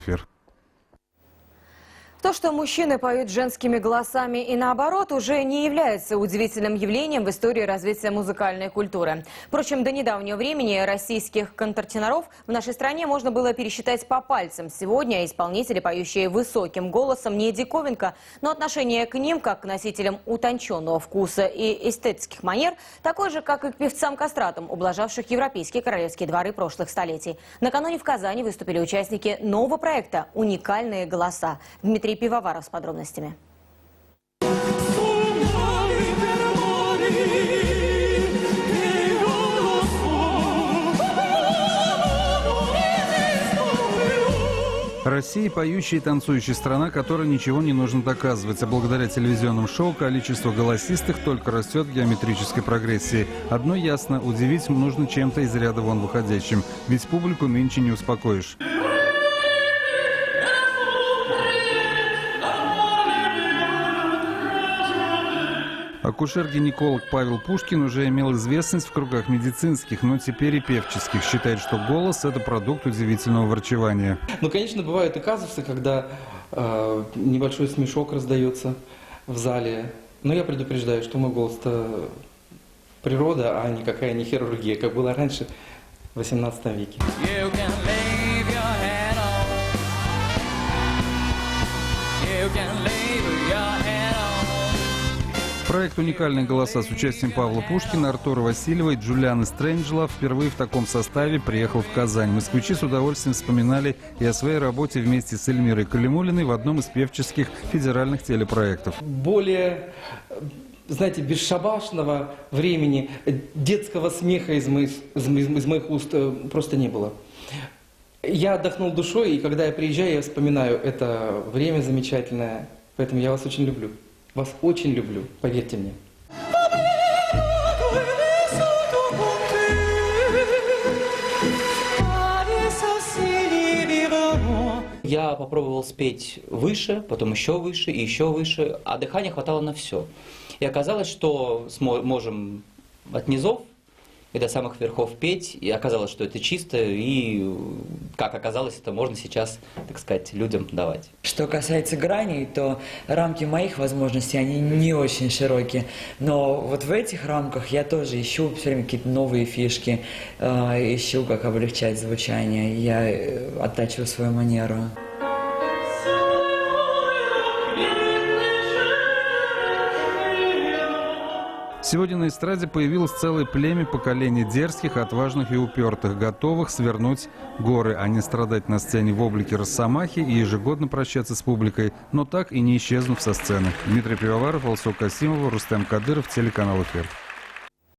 Эфир. То, что мужчины поют женскими голосами и наоборот, уже не является удивительным явлением в истории развития музыкальной культуры. Впрочем, до недавнего времени российских контртеноров в нашей стране можно было пересчитать по пальцам. Сегодня исполнители, поющие высоким голосом, не диковинка, но отношение к ним, как к носителям утонченного вкуса и эстетических манер, такое же, как и к певцам-кастратам, ублажавших европейские королевские дворы прошлых столетий. Накануне в Казани выступили участники нового проекта «Уникальные голоса». Дмитрий Пивоваров с подробностями. Россия – поющая и танцующая страна, которой ничего не нужно доказывать. А благодаря телевизионным шоу количество голосистых только растет в геометрической прогрессии. Одно ясно – удивить нужно чем-то из ряда вон выходящим. Ведь публику нынче не успокоишь. Акушер-гинеколог Павел Пушкин уже имел известность в кругах медицинских, но теперь и певческих. Считает, что голос – это продукт удивительного врачевания. Ну, конечно, бывают и казусы, когда небольшой смешок раздается в зале. Но я предупреждаю, что мой голос-то природа, а никакая не хирургия, как было раньше в 18 веке. Проект «Уникальные голоса» с участием Павла Пушкина, Артура Васильева и Джулианы Стрэнджела впервые в таком составе приехал в Казань. Москвичи с удовольствием вспоминали и о своей работе вместе с Эльмирой Калимуллиной в одном из певческих федеральных телепроектов. Более, знаете, бесшабашного времени, детского смеха из моих уст просто не было. Я отдохнул душой, и когда я приезжаю, я вспоминаю это время замечательное. Поэтому я вас очень люблю. Вас очень люблю, поверьте мне. Я попробовал спеть выше, потом еще выше и еще выше, а дыхания хватало на все. И оказалось, что можем от низов и до самых верхов петь, и оказалось, что это чисто, и, как оказалось, это можно сейчас, так сказать, людям давать. Что касается граней, то рамки моих возможностей, они не очень широкие, но вот в этих рамках я тоже ищу все время какие-то новые фишки, ищу, как облегчать звучание, я оттачиваю свою манеру. Сегодня на эстраде появилось целое племя поколений дерзких, отважных и упертых, готовых свернуть горы, а не страдать на сцене в облике росомахи и ежегодно прощаться с публикой, но так и не исчезнув со сцены. Дмитрий Пивоваров, Алсу Касимова, Рустем Кадыров, телеканал «Эфир».